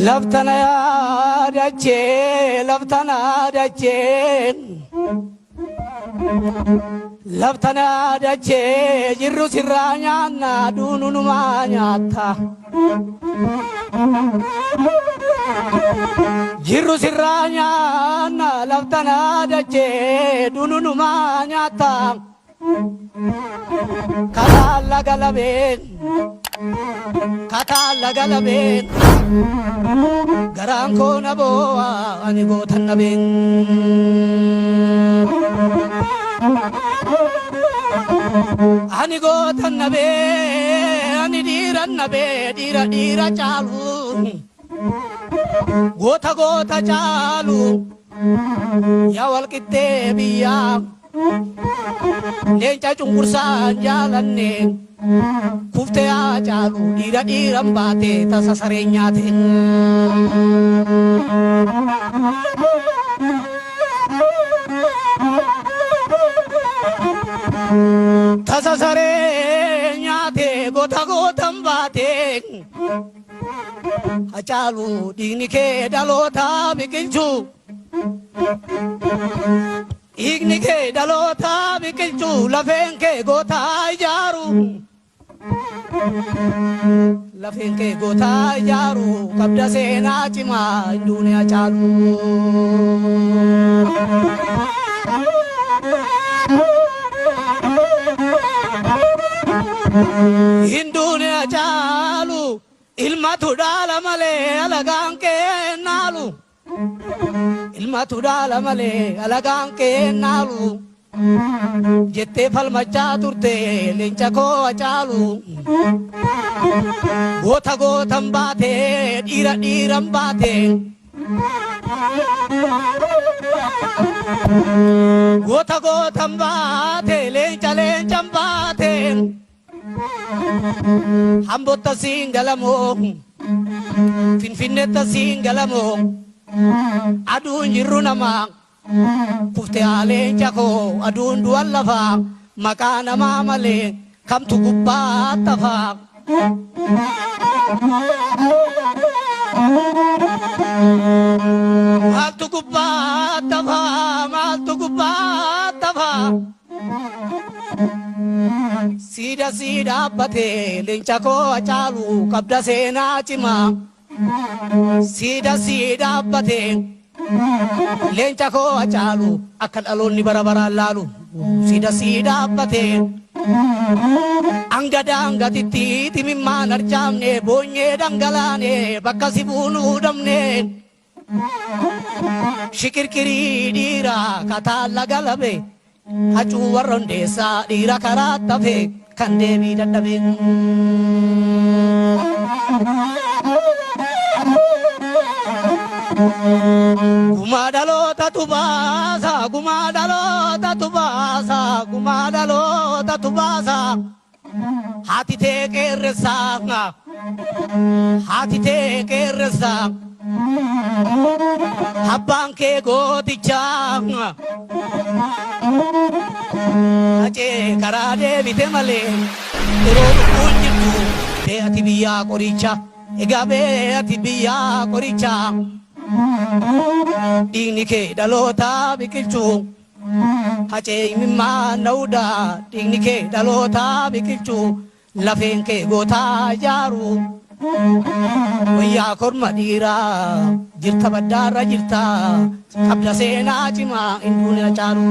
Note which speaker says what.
Speaker 1: laftana yaadache laftana yaadache laftana yaadache jirru sirraa nyaanna duununumaa nyaatta jirru sirraa nyaanna laftana yaadache duununumaa nyaatta katalla galabeen katalla galabeen garaan koo na boo'a ani gootan nabeen ani gootan nabee ani dhiiran nabee dhiira caalu goota caalu yaa walqixxee biyyaa leenca cunqursaan jaalanne kuftee haa caalu dhiiran baate tasa sareen nyaate tasa sareen nyaate gootan baate haa caalu dhiigni kee dhaloota biqilchu dhiigni kee dhaloota biqilchu lafeen kee goota ijaaru lafeen kee goota ijaaru qabda seenaa cimaa hinduun haa caalu hinduun haa caalu ilmatu dhaala malee alagaan kee naalu ilmatu dhaala malee alagaan kee naalu jettee falmachaa turte leenca koo haa caalu gootan baate dhiiran baate gootan baate leencan baate hambotta singalamoo finfinnetta singalamoo aduun jirru namaa kuftee leenca koo aduun du'an lafaa maqaa namaa malee kamtu gubbaa tafaa maaltu gubbaa tafaa siida abbatee leenca koo haa caalu qabda seenaa cimaa siida abbatee leenca koo haa caalu akka dhaloonni bara baraan laalu siida abbatee angatitti timimmaan arjaamne boonyee dhangalaane bakka si buunuu dhabne shikirkirii dhiira kataalla galabe hacuu warra hundeessaa dhiira karaa tafe kan deebii dadhabe gumaa dhalootatu baasa haati tee qeerressaa abbaan kee gootichaa hacee karaa deebite malee yeroo lubbuun jirtu be'ati biyyaa qoricha egaa be'ati biyyaa qoricha dhiigni kee dhaloota biqilchu hacee imimmaan na'uudha dhiigni kee dhaloota biqilchu lafeen kee goota ijaaru wayyaa korma dhiiraa jirta baddaarra jirta qabda seenaa cimaa hinduun haa caalu.